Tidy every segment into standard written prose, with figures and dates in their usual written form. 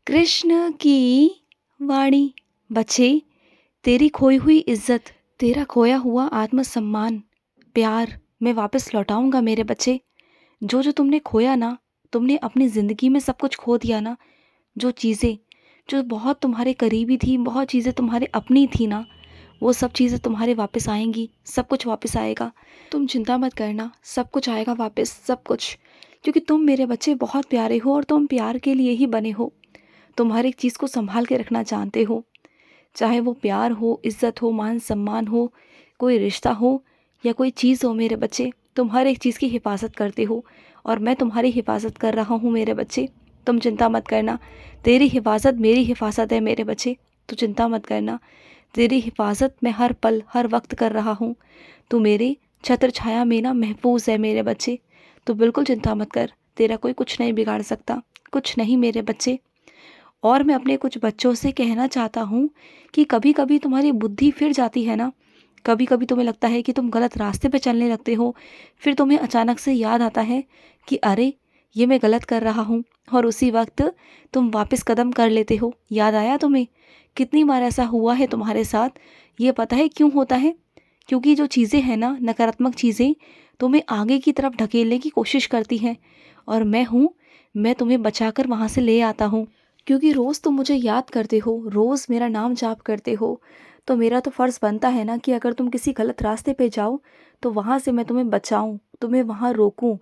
कृष्ण की वाणी। बच्चे, तेरी खोई हुई इज्जत, तेरा खोया हुआ आत्मसम्मान, प्यार मैं वापस लौटाऊंगा मेरे बच्चे। जो जो तुमने खोया ना, तुमने अपनी ज़िंदगी में सब कुछ खो दिया ना, जो चीज़ें जो बहुत तुम्हारे करीबी थी, बहुत चीज़ें तुम्हारे अपनी थी ना, वो सब चीज़ें तुम्हारे वापस आएंगी। सब कुछ वापस आएगा। तुम चिंता मत करना, सब कुछ आएगा वापस, सब कुछ। क्योंकि तुम मेरे बच्चे बहुत प्यारे हो और तुम प्यार के लिए ही बने हो। तुम हर एक चीज़ को संभाल के रखना जानते हो, चाहे वो प्यार हो, इज्जत हो, मान सम्मान हो, कोई रिश्ता हो या कोई चीज़ हो। मेरे बच्चे, तुम हर एक चीज़ की हिफाजत करते हो और मैं तुम्हारी हिफाजत कर रहा हूँ मेरे बच्चे। तुम चिंता मत करना, तेरी हिफाजत मेरी हिफाजत है मेरे बच्चे। तो चिंता मत करना, तेरी हिफाजत मैं हर पल हर वक्त कर रहा हूँ। तू मेरे छत्र छाया में ना महफूज है मेरे बच्चे। तो बिल्कुल चिंता मत कर, तेरा कोई कुछ नहीं बिगाड़ सकता, कुछ नहीं मेरे बच्चे। और मैं अपने कुछ बच्चों से कहना चाहता हूँ कि कभी कभी तुम्हारी बुद्धि फिर जाती है ना, कभी कभी तुम्हें लगता है कि तुम गलत रास्ते पे चलने लगते हो, फिर तुम्हें अचानक से याद आता है कि अरे ये मैं गलत कर रहा हूँ, और उसी वक्त तुम वापस कदम कर लेते हो। याद आया तुम्हें? कितनी बार ऐसा हुआ है तुम्हारे साथ? ये पता है क्यों होता है? क्योंकि जो चीज़ें हैं ना, नकारात्मक चीज़ें तुम्हें आगे की तरफ ढकेलने की कोशिश करती हैं, और मैं हूँ, मैं तुम्हें बचाकर वहाँ से ले आता हूँ। क्योंकि रोज़ तुम मुझे याद करते हो, रोज़ मेरा नाम जाप करते हो, तो मेरा तो फ़र्ज़ बनता है ना कि अगर तुम किसी गलत रास्ते पे जाओ तो वहाँ से मैं तुम्हें बचाऊँ, तुम्हें वहाँ रोकूँ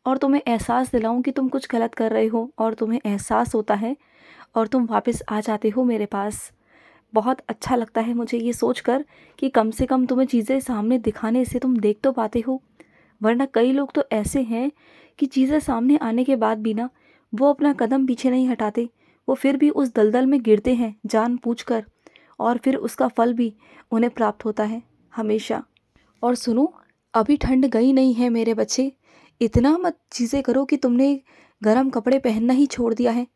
और तुम्हें एहसास दिलाऊँ कि तुम कुछ गलत कर रहे हो, और तुम्हें एहसास होता है और तुम वापस आ जाते हो मेरे पास। बहुत अच्छा लगता है मुझे ये सोचकर कि कम से कम तुम्हें चीज़ें सामने दिखाने से तुम देख तो पाते हो। वरना कई लोग तो ऐसे हैं कि चीज़ें सामने आने के बाद भी ना, वो अपना कदम पीछे नहीं हटाते। वो फिर भी उस दलदल में गिरते हैं जानबूझकर, और फिर उसका फल भी उन्हें प्राप्त होता है हमेशा। और सुनो, अभी ठंड गई नहीं है मेरे बच्चे। इतना मत चीज़ें करो कि तुमने गर्म कपड़े पहनना ही छोड़ दिया है।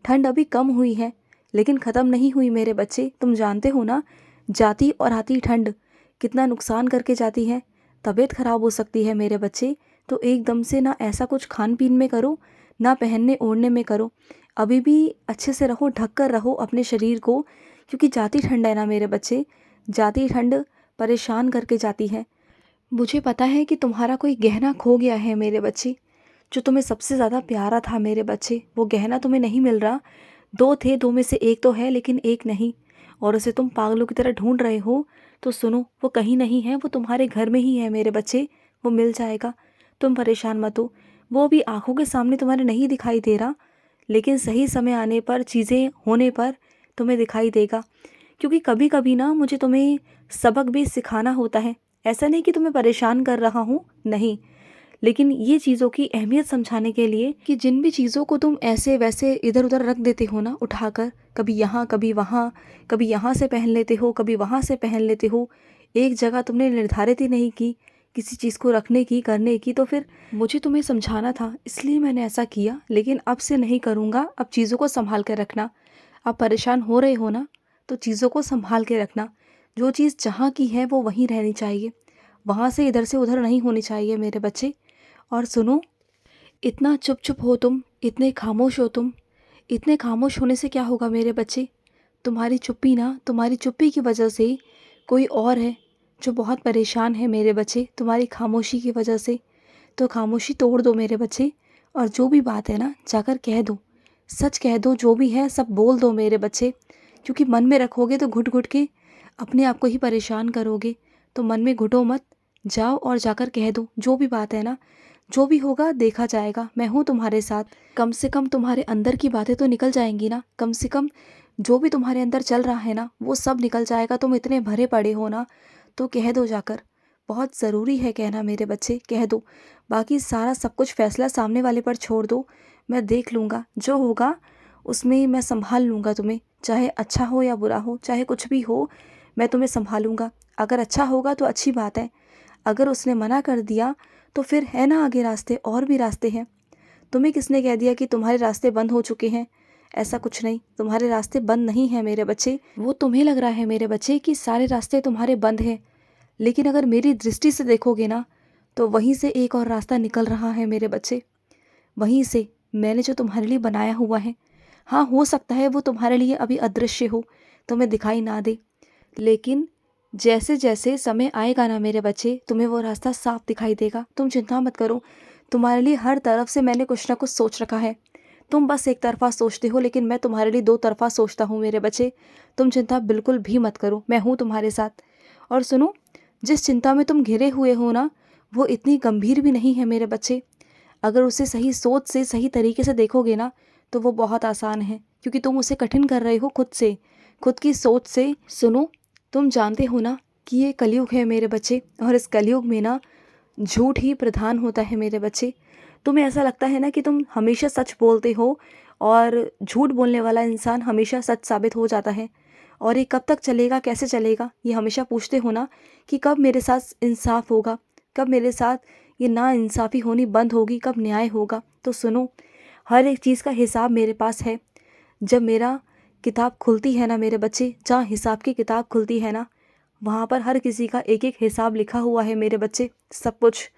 ठंड अभी कम हुई है, लेकिन ख़त्म नहीं हुई मेरे बच्चे। तुम जानते हो ना, जाती और आती ठंड कितना नुकसान करके जाती है। तबीयत ख़राब हो सकती है मेरे बच्चे। तो एकदम से ना ऐसा कुछ खान पीन में करो, ना पहनने ओढ़ने में करो। अभी भी अच्छे से रहो, ढक कर रहो अपने शरीर को, क्योंकि जाती ठंड है ना मेरे बच्चे, जाती ठंड परेशान करके जाती है। मुझे पता है कि तुम्हारा कोई गहना खो गया है मेरे बच्चे, जो तुम्हें सबसे ज़्यादा प्यारा था मेरे बच्चे। वो गहना तुम्हें नहीं मिल रहा। दो थे, दो में से एक तो है लेकिन एक नहीं, और उसे तुम पागलों की तरह ढूंढ रहे हो। तो सुनो, वो कहीं नहीं है, वो तुम्हारे घर में ही है मेरे बच्चे। वो मिल जाएगा, तुम परेशान मत हो। वो भी आंखों के सामने तुम्हारे नहीं दिखाई दे रहा, लेकिन सही समय आने पर, चीज़ें होने पर तुम्हें दिखाई देगा। क्योंकि कभी कभी ना मुझे तुम्हें सबक भी सिखाना होता है। ऐसा नहीं कि तुम्हें परेशान कर रहा हूँ, नहीं, लेकिन ये चीज़ों की अहमियत समझाने के लिए कि जिन भी चीज़ों को तुम ऐसे वैसे इधर उधर रख देते हो ना, उठाकर कभी यहाँ कभी वहाँ, कभी यहाँ से पहन लेते हो कभी वहाँ से पहन लेते हो, एक जगह तुमने निर्धारित ही नहीं की किसी चीज़ को रखने की, करने की। तो फिर मुझे तुम्हें समझाना था, इसलिए मैंने ऐसा किया, लेकिन अब से नहीं करूँगा। अब चीज़ों को संभाल कर रखना। आप परेशान हो रहे हो ना, तो चीज़ों को संभाल के रखना। जो चीज़ जहाँ की है वो वहीं रहनी चाहिए, वहाँ से इधर से उधर नहीं होनी चाहिए मेरे बच्चे। और सुनो, इतना चुप चुप हो तुम, इतने खामोश हो तुम। इतने खामोश होने से क्या होगा मेरे बच्चे? तुम्हारी चुप्पी ना, तुम्हारी चुप्पी की वजह से कोई और है जो बहुत परेशान है मेरे बच्चे, तुम्हारी खामोशी की वजह से। तो खामोशी तोड़ दो मेरे बच्चे, और जो भी बात है ना जाकर कह दो। सच कह दो, जो भी है सब बोल दो मेरे बच्चे। क्योंकि मन में रखोगे तो घुट घुट के अपने आप को ही परेशान करोगे। तो मन में घुटो मत, जाओ और जाकर कह दो जो भी बात है ना। जो भी होगा देखा जाएगा, मैं हूँ तुम्हारे साथ। कम से कम तुम्हारे अंदर की बातें तो निकल जाएंगी ना, कम से कम जो भी तुम्हारे अंदर चल रहा है ना वो सब निकल जाएगा। तुम इतने भरे पड़े हो ना, तो कह दो जाकर। बहुत ज़रूरी है कहना मेरे बच्चे, कह दो। बाकी सारा सब कुछ फैसला सामने वाले पर छोड़ दो। मैं देख लूँगा, जो होगा उसमें मैं संभाल लूँगा तुम्हें। चाहे अच्छा हो या बुरा हो, चाहे कुछ भी हो, मैं तुम्हें संभालूँगा। अगर अच्छा होगा तो अच्छी बात है, अगर उसने मना कर दिया तो फिर है ना आगे रास्ते, और भी रास्ते हैं। तुम्हें किसने कह दिया कि तुम्हारे रास्ते बंद हो चुके हैं? ऐसा कुछ नहीं, तुम्हारे रास्ते बंद नहीं हैं मेरे बच्चे। वो तुम्हें लग रहा है मेरे बच्चे कि सारे रास्ते तुम्हारे बंद हैं, लेकिन अगर मेरी दृष्टि से देखोगे ना, तो वहीं से एक और रास्ता निकल रहा है मेरे बच्चे। वहीं से मैंने जो तुम्हारे लिए बनाया हुआ है, हाँ, हो सकता है वो तुम्हारे लिए अभी अदृश्य हो, तुम्हें दिखाई ना दे, लेकिन जैसे जैसे समय आएगा ना मेरे बच्चे, तुम्हें वो रास्ता साफ दिखाई देगा। तुम चिंता मत करो, तुम्हारे लिए हर तरफ से मैंने कुछ ना कुछ सोच रखा है। तुम बस एक तरफा सोचते हो, लेकिन मैं तुम्हारे लिए दो तरफा सोचता हूँ मेरे बच्चे। तुम चिंता बिल्कुल भी मत करो, मैं हूँ तुम्हारे साथ। और सुनो, जिस चिंता में तुम घिरे हुए हो ना, वो इतनी गंभीर भी नहीं है मेरे बच्चे। अगर उसे सही सोच से, सही तरीके से देखोगे ना, तो वो बहुत आसान है, क्योंकि तुम उसे कठिन कर रहे हो खुद से, खुद की सोच से। सुनो, तुम जानते हो ना कि ये कलयुग है मेरे बच्चे, और इस कलयुग में ना झूठ ही प्रधान होता है मेरे बच्चे। तुम्हें ऐसा लगता है ना कि तुम हमेशा सच बोलते हो, और झूठ बोलने वाला इंसान हमेशा सच साबित हो जाता है। और ये कब तक चलेगा, कैसे चलेगा, ये हमेशा पूछते हो ना कि कब मेरे साथ इंसाफ होगा, कब मेरे साथ ये ना इंसाफ़ी होनी बंद होगी, कब न्याय होगा। तो सुनो, हर एक चीज़ का हिसाब मेरे पास है। जब मेरा किताब खुलती है ना मेरे बच्चे, जहाँ हिसाब की किताब खुलती है ना, वहाँ पर हर किसी का एक एक हिसाब लिखा हुआ है मेरे बच्चे। सब कुछ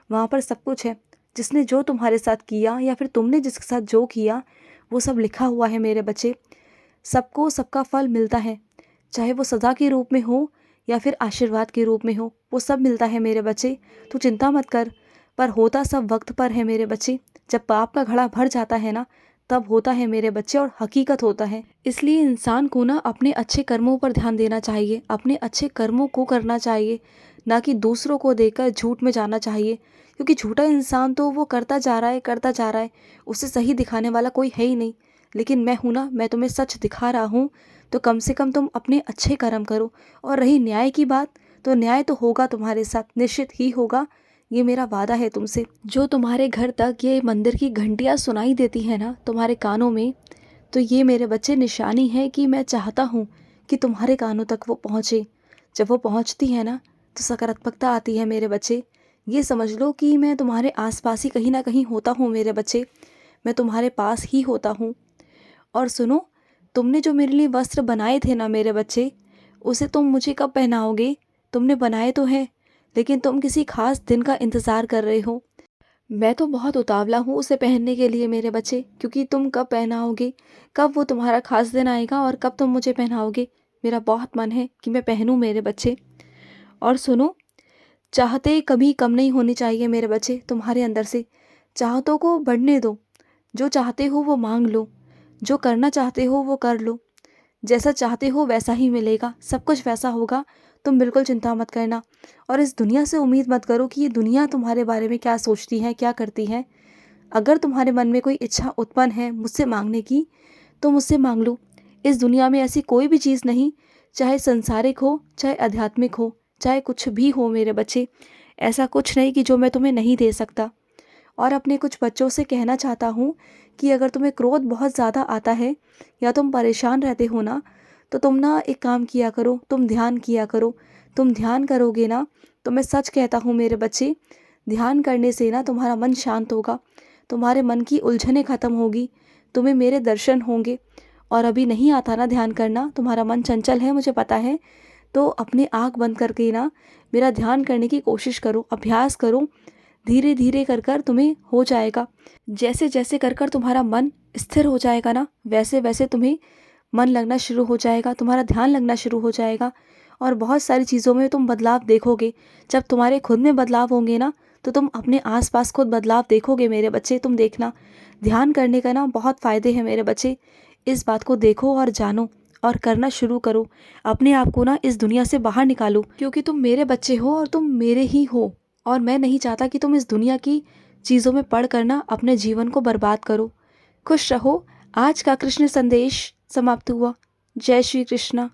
वहाँ पर, सब कुछ है। जिसने जो तुम्हारे साथ किया, या फिर तुमने जिसके साथ जो किया, वो सब लिखा हुआ है मेरे बच्चे। सबको सबका फल मिलता है, चाहे वो सज़ा के रूप में हो या फिर आशीर्वाद के रूप में हो, वो सब मिलता है मेरे बच्चे। तू चिंता मत कर, पर होता सब वक्त पर है मेरे बच्चे। जब पाप का घड़ा भर जाता है ना, तब होता है मेरे बच्चे, और हकीकत होता है। इसलिए इंसान को ना अपने अच्छे कर्मों पर ध्यान देना चाहिए, अपने अच्छे कर्मों को करना चाहिए, ना कि दूसरों को देखकर झूठ में जाना चाहिए। क्योंकि झूठा इंसान तो वो करता जा रहा है, करता जा रहा है, उसे सही दिखाने वाला कोई है ही नहीं। लेकिन मैं हूँ ना, मैं तुम्हें सच दिखा रहा हूँ, तो कम से कम तुम अपने अच्छे कर्म करो। और रही न्याय की बात, तो न्याय तो होगा तुम्हारे साथ, निश्चित ही होगा। ये मेरा वादा है तुमसे। जो तुम्हारे घर तक ये मंदिर की घंटियाँ सुनाई देती है ना तुम्हारे कानों में, तो ये मेरे बच्चे निशानी है कि मैं चाहता हूँ कि तुम्हारे कानों तक वो पहुँचे। जब वो पहुँचती है ना, तो सकारात्मकता आती है मेरे बच्चे। ये समझ लो कि मैं तुम्हारे आसपास ही कहीं ना कहीं होता हूँ मेरे बच्चे, मैं तुम्हारे पास ही होता हूँ। और सुनो, तुमने जो मेरे लिए वस्त्र बनाए थे ना मेरे बच्चे, उसे तुम मुझे कब पहनाओगे? तुमने बनाए तो हैं, लेकिन तुम किसी खास दिन का इंतज़ार कर रहे हो। मैं तो बहुत उतावला हूँ उसे पहनने के लिए मेरे बच्चे, क्योंकि तुम कब पहनाओगे, कब वो तुम्हारा खास दिन आएगा और कब तुम मुझे पहनाओगे। मेरा बहुत मन है कि मैं पहनूँ मेरे बच्चे। और सुनो, चाहते कभी कम नहीं होनी चाहिए मेरे बच्चे तुम्हारे अंदर से। चाहतों को बढ़ने दो, जो चाहते हो वो मांग लो, जो करना चाहते हो वो कर लो। जैसा चाहते हो वैसा ही मिलेगा, सब कुछ वैसा होगा। तुम बिल्कुल चिंता मत करना, और इस दुनिया से उम्मीद मत करो कि ये दुनिया तुम्हारे बारे में क्या सोचती है, क्या करती है। अगर तुम्हारे मन में कोई इच्छा उत्पन्न है मुझसे मांगने की, तो मुझसे मांग लो। इस दुनिया में ऐसी कोई भी चीज़ नहीं, चाहे संसारिक हो, चाहे आध्यात्मिक हो, चाहे कुछ भी हो मेरे बच्चे, ऐसा कुछ नहीं कि जो मैं तुम्हें नहीं दे सकता। और अपने कुछ बच्चों से कहना चाहता हूँ कि अगर तुम्हें क्रोध बहुत ज़्यादा आता है, या तुम परेशान रहते हो ना, तो तुम ना एक काम किया करो, तुम ध्यान किया करो। तुम ध्यान करोगे ना, तो मैं सच कहता हूँ मेरे बच्चे, ध्यान करने से ना तुम्हारा मन शांत होगा, तुम्हारे मन की उलझनें ख़त्म होगी, तुम्हें मेरे दर्शन होंगे। और अभी नहीं आता ना ध्यान करना, तुम्हारा मन चंचल है मुझे पता है, तो अपने आँख बंद करके ना मेरा ध्यान करने की कोशिश करो, अभ्यास करो। धीरे धीरे कर कर तुम्हें हो जाएगा। जैसे जैसे कर कर तुम्हारा मन स्थिर हो जाएगा ना, वैसे वैसे तुम्हें मन लगना शुरू हो जाएगा, तुम्हारा ध्यान लगना शुरू हो जाएगा। और बहुत सारी चीज़ों में तुम बदलाव देखोगे। जब तुम्हारे खुद में बदलाव होंगे ना, तो तुम अपने आसपास खुद बदलाव देखोगे मेरे बच्चे। तुम देखना, ध्यान करने का ना बहुत फ़ायदे हैं मेरे बच्चे। इस बात को देखो और जानो, और करना शुरू करो। अपने आप को ना इस दुनिया से बाहर निकालो, क्योंकि तुम मेरे बच्चे हो और तुम मेरे ही हो। और मैं नहीं चाहता कि तुम इस दुनिया की चीज़ों में पढ़ कर ना अपने जीवन को बर्बाद करो। खुश रहो। आज का कृष्ण संदेश समाप्त हुआ। जय श्री कृष्णा।